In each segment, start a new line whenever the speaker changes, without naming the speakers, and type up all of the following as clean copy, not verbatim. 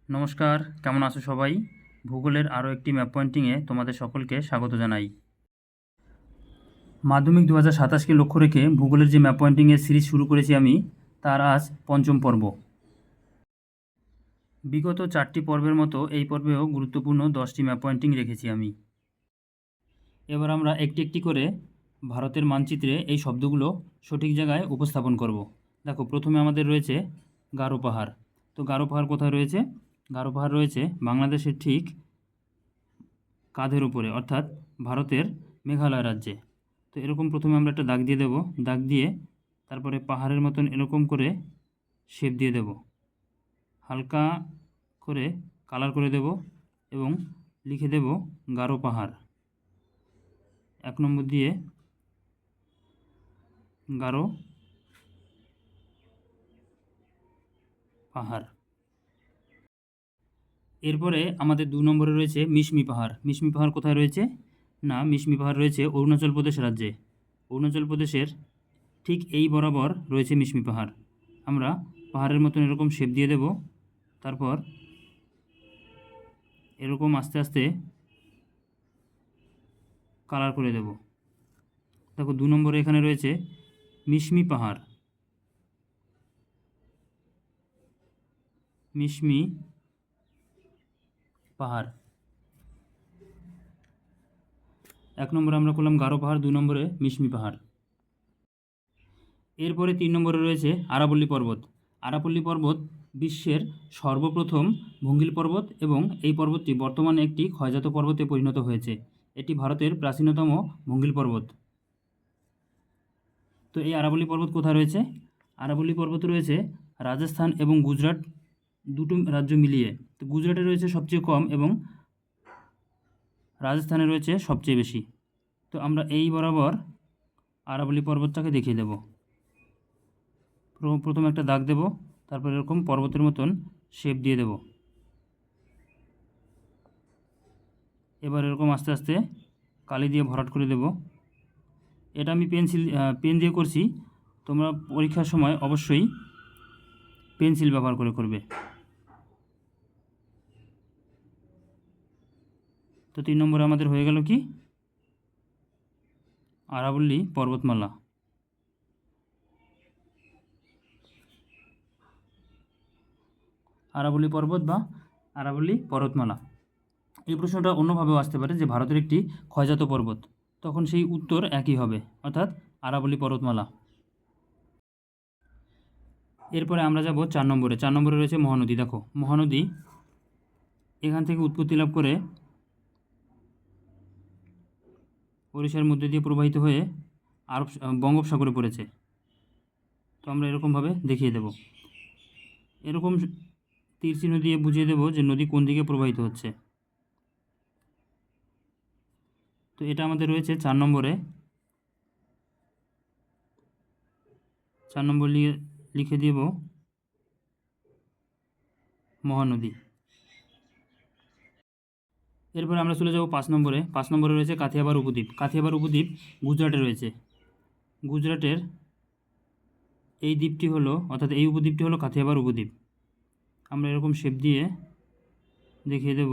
নমস্কার, কেমন আছো সবাই? ভূগোলের আরও একটি ম্যাপ পয়েন্টিংয়ে তোমাদের সকলকে স্বাগত জানাই। মাধ্যমিক 2027কে লক্ষ্য রেখে ভূগোলের যে ম্যাপ পয়েন্টিংয়ের সিরিজ শুরু করেছি আমি, তার আজ পঞ্চম পর্ব। বিগত 4টি পর্বের মতো এই পর্বেও গুরুত্বপূর্ণ 10টি ম্যাপ পয়েন্টিং রেখেছি আমি। এবার আমরা একটি একটি করে ভারতের মানচিত্রে এই শব্দগুলো সঠিক জায়গায় উপস্থাপন করব। দেখো, প্রথমে আমাদের রয়েছে গারো পাহাড়। তো গারো পাহাড় কোথায় রয়েছে? গারো পাহাড় রয়েছে বাংলাদেশের ঠিক কাঁধের উপরে, অর্থাৎ ভারতের মেঘালয় রাজ্যে। তো এরকম প্রথমে আমরা একটা দাগ দিয়ে দেব। দাগ দিয়ে তারপরে পাহাড়ের মতন এরকম করে শেপ দিয়ে দেব, হালকা করে কালার করে দেব এবং লিখে দেব গারো পাহাড়। 1 নম্বর দিয়ে গারো পাহাড়। এরপরে আমাদের 2 নম্বরে রয়েছে মিশমি পাহাড়। মিশমি পাহাড় কোথায় রয়েছে? না, মিশমি পাহাড় রয়েছে অরুণাচল প্রদেশ রাজ্যে। অরুণাচল প্রদেশের ঠিক এই বরাবর রয়েছে মিশমি পাহাড়। আমরা পাহাড়ের মতন এরকম শেপ দিয়ে দেব, তারপর এরকম আস্তে আস্তে কালার করে দেব। দেখো, 2 নম্বরে এখানে রয়েছে মিশমি পাহাড়। মিশমি পাহাড় 1 নম্বরে আমরা করলাম গারো পাহাড়, 2 নম্বরে মিশমি পাহাড়। এরপরে 3 নম্বরে রয়েছে আরাবল্লী পর্বত। আরাবল্লী পর্বত বিশ্বের সর্বপ্রথম ভঙ্গিল পর্বত এবং এই পর্বতটি বর্তমানে একটি ক্ষয়জাত পর্বতে পরিণত হয়েছে। এটি ভারতের প্রাচীনতম ভঙ্গিল পর্বত। তো এই আরাবল্লী পর্বত কোথায় রয়েছে? আরাবল্লী পর্বত রয়েছে রাজস্থান এবং গুজরাট দুটো রাজ্য মিলিয়ে। তো গুজরাটে রয়েছে সবচেয়ে কম এবং রাজস্থানে রয়েছে সবচেয়ে বেশি। তো আমরা এই বরাবর আরাবল্লী পর্বতটাকে দেখিয়ে দেব। প্রথমে একটা দাগ দেব, তারপর এরকম পর্বতের মতন শেপ দিয়ে দেব। এবার এরকম আস্তে আস্তে কালি দিয়ে ভরাট করে দেব। এটা আমি পেন দিয়ে করছি, তোমরা পরীক্ষার সময় অবশ্যই পেন্সিল ব্যবহার করে করবে। তো 3 নম্বরে আমাদের হয়ে গেল কি? আরাবল্লী পর্বতমালা। আরাবল্লী পর্বত বা আরাবল্লী পর্বতমালা। এই প্রশ্নটা অন্যভাবেও আসতে পারে যে ভারতের একটি ক্ষয়জাত পর্বত, তখন সেই উত্তর একই হবে, অর্থাৎ আরাবল্লী পর্বতমালা। এরপরে আমরা যাব 4 নম্বরে। 4 নম্বরে রয়েছে মহানদী। দেখো, মহানদী এখান থেকে উৎপত্তি লাভ করে ওড়িশার মধ্যে দিয়ে প্রবাহিত হয়ে বঙ্গোপসাগরে পড়েছে। তো আমরা এরকমভাবে দেখিয়ে দেব, এরকম তীর চিহ্ন দিয়ে বুঝিয়ে দেব যে নদী কোন দিকে প্রবাহিত হচ্ছে। তো এটা আমাদের রয়েছে 4 নম্বরে। 4 নম্বর লিখে দেব মহানদী। এরপরে আমরা চলে যাব 5 নম্বরে। 5 নম্বরে রয়েছে কাথিয়াবার উপদ্বীপ। কাথিয়াবার উপদ্বীপ গুজরাটে রয়েছে। গুজরাটের এই দ্বীপটি হলো, অর্থাৎ এই উপদ্বীপটি হলো কাথিয়াবার উপদ্বীপ। আমরা এরকম শেপ দিয়ে দেখিয়ে দেব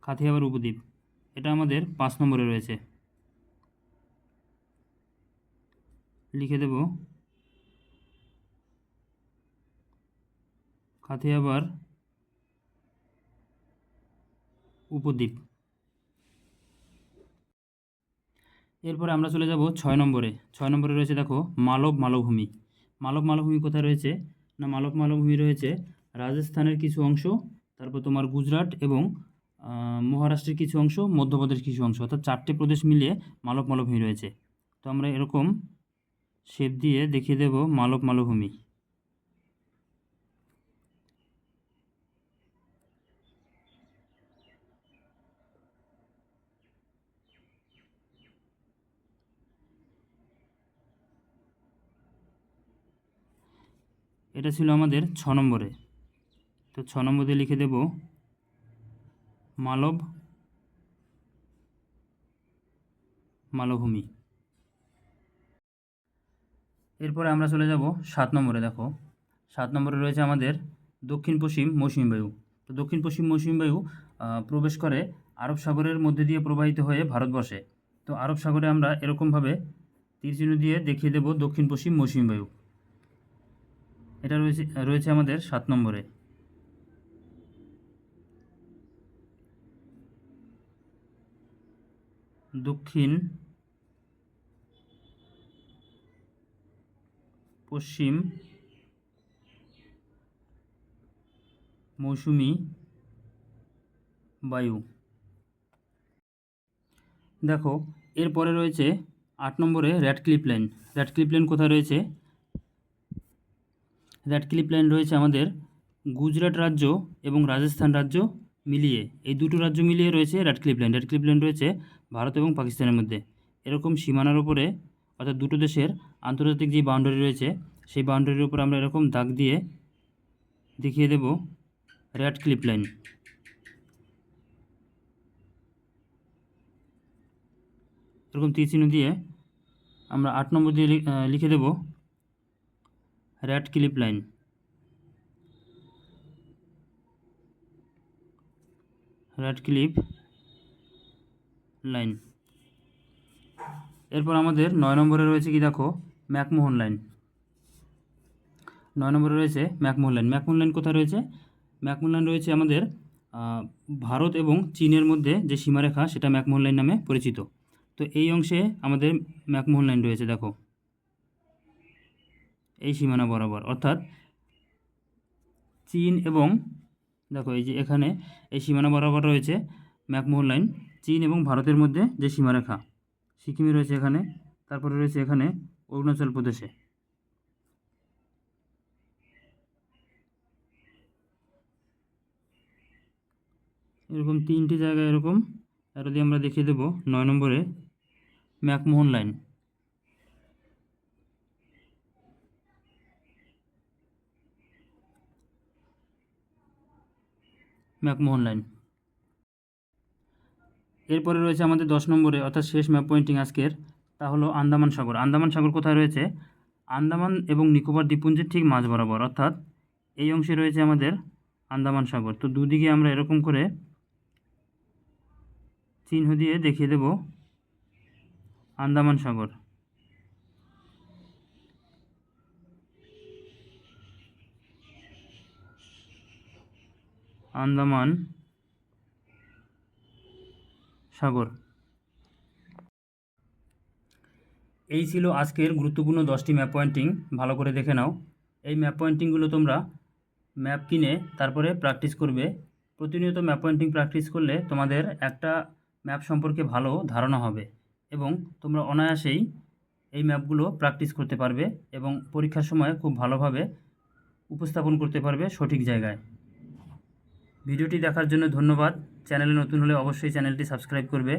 কাথিয়াবার উপদ্বীপ। এটা আমাদের 5 নম্বরে রয়েছে। লিখে দেব কাথিয়াবার উপদ্বীপ। এরপরে আমরা চলে যাব 6 নম্বরে। 6 নম্বরে রয়েছে, দেখো, মালব মালভূমি। মালব মালভূমি কোথায় রয়েছে? না, মালব মালভূমি রয়েছে রাজস্থানের কিছু অংশ, তারপর তোমার গুজরাট এবং মহারাষ্ট্রের কিছু অংশ, মধ্যপ্রদেশ কিছু অংশ, অর্থাৎ 4টে প্রদেশ মিলিয়ে মালব মালভূমি রয়েছে। তো আমরা এরকম শেপ দিয়ে দেখিয়ে দেব মালব মালভূমি। এটা ছিল আমাদের 6 নম্বরে। তো 6 নম্বর দিয়ে লিখে দেব মালব মালভূমি। এরপরে আমরা চলে যাব 7 নম্বরে। দেখো, 7 নম্বরে রয়েছে আমাদের দক্ষিণ পশ্চিম মৌসুমী বায়ু। তো দক্ষিণ পশ্চিম মৌসুমী বায়ু প্রবেশ করে আরব সাগরের মধ্যে দিয়ে প্রবাহিত হয়ে ভারতবর্ষে। তো আরব সাগরে আমরা এরকমভাবে তীরচিহ্ন দিয়ে দেখিয়ে দেব দক্ষিণ পশ্চিম মৌসুমী বায়ু। এটা রয়েছে আমাদের 7 নম্বরে। দক্ষিণ পশ্চিম মৌসুমী বায়ু। দেখো এরপরে রয়েছে 8 নম্বরে র্যাডক্লিফ লাইন। র্যাডক্লিফ লাইন কোথায় রয়েছে? র্যাডক্লিফ লাইন রয়েছে আমাদের গুজরাট রাজ্য এবং রাজস্থান রাজ্য মিলিয়ে, এই দুটো রাজ্য মিলিয়ে রয়েছে র্যাডক্লিফ লাইন। র্যাডক্লিফ লাইন রয়েছে ভারত এবং পাকিস্তানের মধ্যে। এরকম সীমানার উপরে, অর্থাৎ দুটো দেশের আন্তর্জাতিক যে বাউন্ডারি রয়েছে সেই বাউন্ডারির উপর আমরা এরকম দাগ দিয়ে দেখিয়ে দেব র্যাডক্লিফ লাইন। এরকম তীরচিহ্ন দিয়ে আমরা 8 নম্বর দিয়ে লিখে দেব র্যাডক্লিফ লাইন। Radcliffe line. এরপর আমাদের 9 নম্বরে রয়েছে কি দেখো, ম্যাকমোহন লাইন। 9 নম্বরে রয়েছে ম্যাকমোহন লাইন। ম্যাকমোহন লাইন কোথায় রয়েছে? ম্যাকমোহন লাইন রয়েছে আমাদের ভারত এবং চীনের মধ্যে যে সীমারেখা সেটা ম্যাকমোহন লাইন নামে পরিচিত। তো এই অংশে আমাদের ম্যাকমোহন লাইন রয়েছে, দেখো এই সীমানা বরাবর, অর্থাৎ চীন এবং দেখো এই যে এখানে এই সীমানা বরাবর রয়েছে ম্যাকমোহন লাইন, চীন এবং ভারতের মধ্যে যে সীমারেখা। সিকিমে রয়েছে এখানে, তারপরে রয়েছে এখানে অরুণাচল প্রদেশে। এরকম 3টি জায়গায় এরকম এটা দিয়ে আমরা দেখিয়ে দেব 9 নম্বরে ম্যাকমোহন লাইন। McMahon line. এরপরে রয়েছে আমাদের 10 নম্বরে, অর্থাৎ শেষ ম্যাপ পয়েন্টিং আজকের, তা হলো আন্দামান সাগর। আন্দামান সাগর কোথায় রয়েছে? আন্দামান এবং নিকোবর দ্বীপপুঞ্জের ঠিক মাঝ বরাবর, অর্থাৎ এই অংশে রয়েছে আমাদের আন্দামান সাগর। তো দুদিকে আমরা এরকম করে চিহ্ন দিয়ে দেখিয়ে দেব আন্দামান সাগর। আন্দামান সাগর। এই ছিল আজকের গুরুত্বপূর্ণ 10টি ম্যাপ পয়েন্টিং। ভালো করে দেখে নাও। এই ম্যাপ পয়েন্টিংগুলো তোমরা ম্যাপ কিনে তারপরে প্র্যাকটিস করবে। প্রতিনিয়ত ম্যাপ পয়েন্টিং প্র্যাকটিস করলে তোমাদের একটা ম্যাপ সম্পর্কে ভালো ধারণা হবে এবং তোমরা অনায়াসেই এই ম্যাপগুলো প্র্যাকটিস করতে পারবে এবং পরীক্ষার সময় খুব ভালোভাবে উপস্থাপন করতে পারবে সঠিক জায়গায়। ভিডিওটি দেখার জন্য ধন্যবাদ। চ্যানেলে নতুন হলে অবশ্যই চ্যানেলটি সাবস্ক্রাইব করবে।